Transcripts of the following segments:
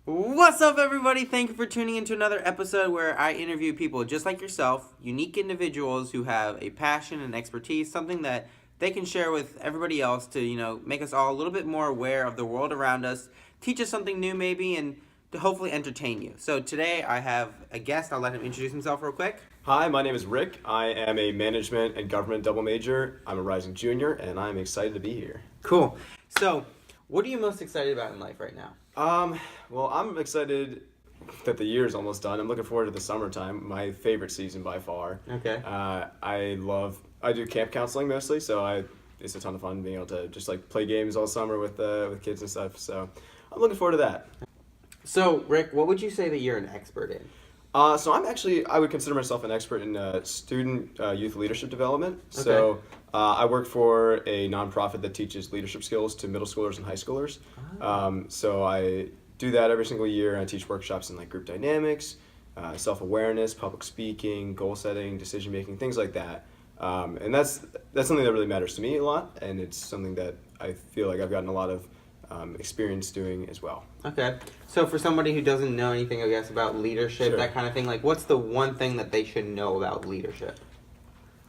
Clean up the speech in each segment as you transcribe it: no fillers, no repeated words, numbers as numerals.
What's up, everybody? Thank you for tuning into another episode where I interview people just like yourself, unique individuals who have a passion and expertise, something that they can share with everybody else to, make us all a little bit more aware of the world around us, teach us something new maybe, and to hopefully entertain you. So today I have a guest. I'll let him introduce himself real quick. Hi, my name is Rick. I am a management and government double major. I'm a rising junior, and I'm excited to be here. Cool. So, what are you most excited about in life right now? Well, I'm excited that the year is almost done. I'm looking forward to the summertime, my favorite season by far. Okay. I do camp counseling mostly, so it's a ton of fun being able to just like play games all summer with kids and stuff. So I'm looking forward to that. So, Rick, what would you say that you're an expert in? So I would consider myself an expert in student youth leadership development. Okay. So I work for a nonprofit that teaches leadership skills to middle schoolers and high schoolers. So I do that every single year. I teach workshops in like group dynamics, self-awareness, public speaking, goal setting, decision making, things like that. And that's something that really matters to me a lot, and it's something that I feel like I've gotten a lot of experience doing as well. Okay. So for somebody who doesn't know anything, I guess, about leadership, Sure. that kind of thing, like what's the one thing that they should know about leadership?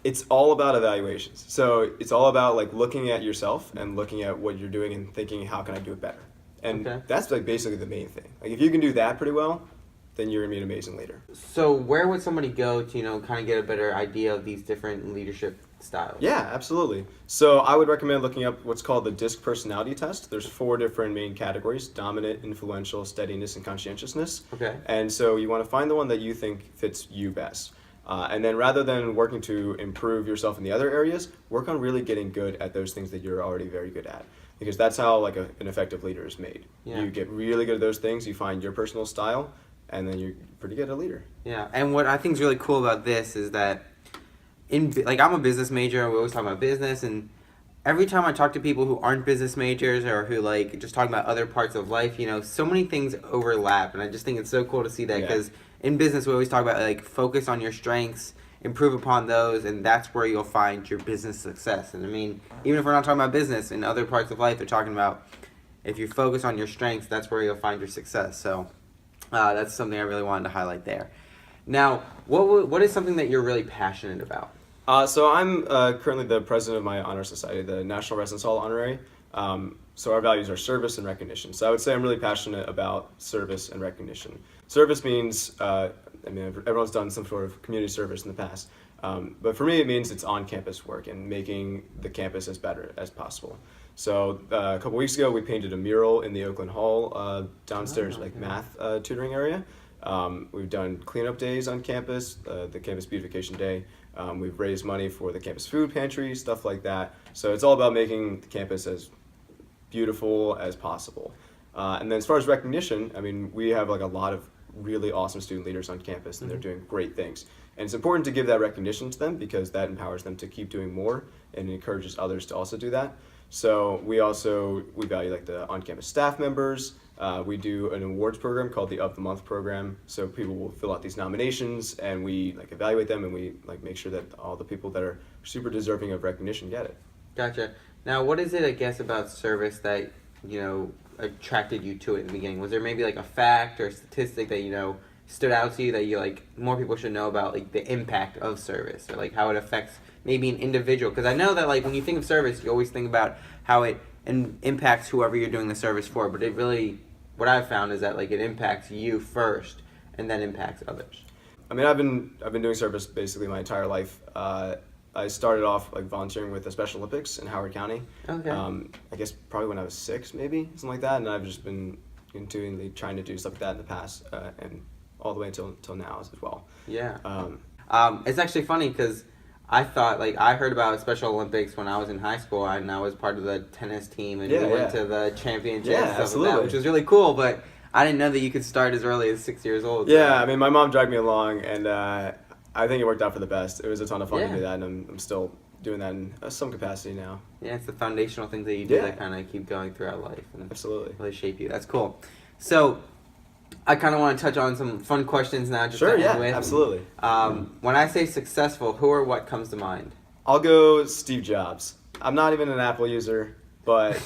It's all about evaluations. So it's all about like looking at yourself and looking at what you're doing and thinking, how can I do it better? And Okay. that's like basically the main thing. Like if you can do that pretty well, then you're gonna be an amazing leader. So where would somebody go to, kind of get a better idea of these different leadership styles? Yeah, absolutely. So I would recommend looking up what's called the DISC personality test. There's 4 different main categories: dominant, influential, steadiness, and conscientiousness. Okay. And so you want to find the one that you think fits you best. And then rather than working to improve yourself in the other areas, work on really getting good at those things that you're already very good at. Because that's how like an effective leader is made. Yeah. You get really good at those things, you find your personal style, and then you're pretty good at a leader. Yeah. And what I think is really cool about this is that I'm a business major, and we always talk about business, and every time I talk to people who aren't business majors or who like just talking about other parts of life, so many things overlap, and I just think it's so cool to see that because in business we always talk about like focus on your strengths, improve upon those, and that's where you'll find your business success. And I mean, even if we're not talking about business, in other parts of life they're talking about if you focus on your strengths, that's where you'll find your success. So that's something I really wanted to highlight there. Now, what is something that you're really passionate about? So I'm currently the president of my honor society, the National Residence Hall Honorary. So our values are service and recognition. So I would say I'm really passionate about service and recognition. Service means, everyone's done some sort of community service in the past. But for me, it means it's on-campus work and making the campus as better as possible. So a couple weeks ago, we painted a mural in the Oakland Hall downstairs, math tutoring area. We've done cleanup days on campus, the campus beautification day. We've raised money for the campus food pantry, stuff like that. So it's all about making the campus as beautiful as possible. And then as far as recognition, we have like a lot of really awesome student leaders on campus, and they're doing great things. And it's important to give that recognition to them because that empowers them to keep doing more and encourages others to also do that. So we value like the on-campus staff members. We do an awards program called the Of the Month program. So people will fill out these nominations, and we like evaluate them, and we like make sure that all the people that are super deserving of recognition get it. Gotcha. Now, what is it, I guess, about service that, attracted you to it in the beginning? Was there maybe like a fact or a statistic that, stood out to you that you like more people should know about, like the impact of service or like how it affects maybe an individual? Because I know that like when you think of service, you always think about how it impacts whoever you're doing the service for, but it really, what I've found is that like it impacts you first and then impacts others. I've been doing service basically my entire life. I started off like volunteering with the Special Olympics in Howard County. Okay. I guess probably when I was 6, maybe something like that, and I've just been continually trying to do stuff like that in the past, and all the way until now as well. Yeah. It's actually funny because I thought, like, I heard about Special Olympics when I was in high school, and I was part of the tennis team, and we went to the championship and stuff like that, which was really cool, but I didn't know that you could start as early as 6 years old. Yeah, my mom dragged me along, and I think it worked out for the best. It was a ton of fun to do that, and I'm still doing that in some capacity now. Yeah, it's the foundational things that you do that kind of keep going throughout life and absolutely really shape you. That's cool. So I kind of want to touch on some fun questions now. Just sure, to end with. Absolutely. When I say successful, who or what comes to mind? I'll go Steve Jobs. I'm not even an Apple user, but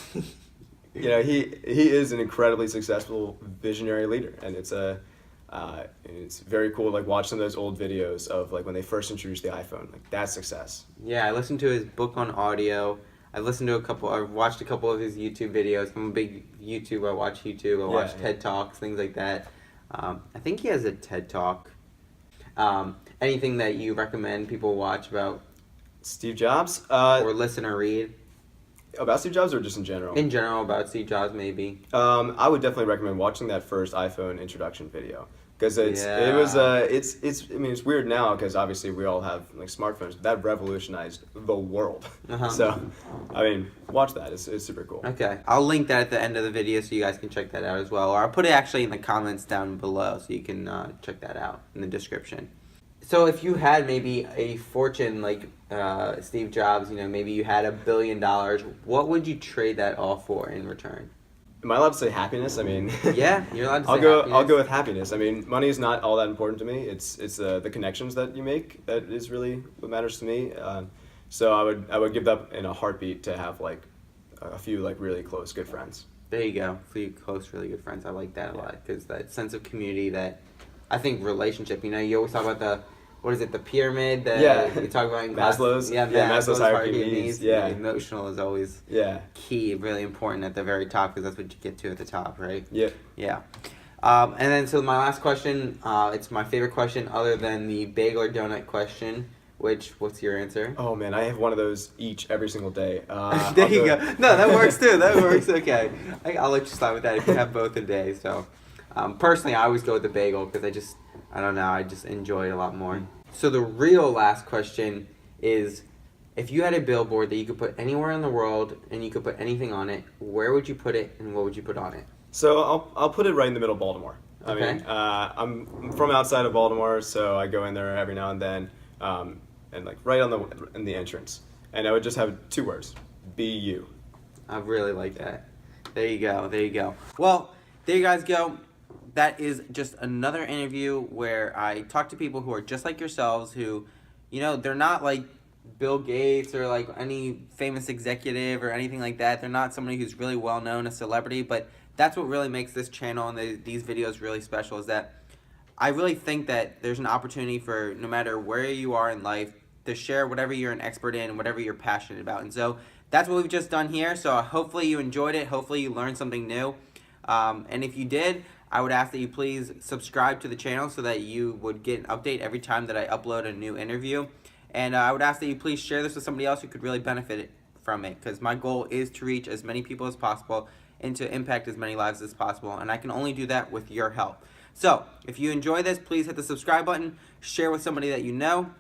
you know, he is an incredibly successful visionary leader, and it's very cool, like watch some of those old videos of like when they first introduced the iPhone. Like that's success. Yeah, I listened to his book on audio. I've watched a couple of his YouTube videos. I'm a big YouTuber. I watch YouTube. I watch TED Talks, things like that. I think he has a TED Talk. Anything that you recommend people watch about Steve Jobs? or listen or read? About Steve Jobs or just in general? In general, about Steve Jobs, maybe. I would definitely recommend watching that first iPhone introduction video. Because it's weird now because obviously we all have like smartphones. That revolutionized the world. So, I mean, watch that. It's super cool. Okay, I'll link that at the end of the video so you guys can check that out as well. Or I'll put it actually in the comments down below so you can check that out in the description. So if you had maybe a fortune like Steve Jobs, you know, maybe you had $1 billion, what would you trade that all for in return? Am I allowed to say happiness? I mean, yeah, you're allowed to say happiness. I'll go with happiness. happiness. I mean, money is not all that important to me. It's the connections that you make that is really what matters to me. So I would give that in a heartbeat to have like a few like really close good friends. There you go. Few close, really good friends. I like that a lot because that sense of community, that I think relationship. You know, you always talk about the pyramid that you talk about in class. Maslow's. Yeah, Maslow's hierarchy of needs. Yeah, emotional is always key, really important at the very top because that's what you get to at the top, right? Yep. Yeah. And then so my last question, it's my favorite question other than the bagel or donut question. What's your answer? Oh man, I have one of those every single day. There you go. No, that works too. That works okay. I'll let you slide with that if you have both a day. So, personally, I always go with the bagel because I don't know, I just enjoy it a lot more. So the real last question is, if you had a billboard that you could put anywhere in the world and you could put anything on it, where would you put it and what would you put on it? So I'll put it right in the middle of Baltimore. I Okay. mean, I'm from outside of Baltimore, so I go in there every now and then, and like right in the entrance, and I would just have 2 words: "Be you." I really like that. There you go. There you go. Well, there you guys go. That is just another interview where I talk to people who are just like yourselves, who, you know, they're not like Bill Gates or like any famous executive or anything like that. They're not somebody who's really well known, a celebrity, but that's what really makes this channel and these videos really special, is that I really think that there's an opportunity for no matter where you are in life to share whatever you're an expert in and whatever you're passionate about. And so that's what we've just done here. So hopefully you enjoyed it. Hopefully you learned something new. And if you did, I would ask that you please subscribe to the channel so that you would get an update every time that I upload a new interview. And I would ask that you please share this with somebody else who could really benefit from it, because my goal is to reach as many people as possible and to impact as many lives as possible. And I can only do that with your help. So if you enjoy this, please hit the subscribe button, share with somebody that you know,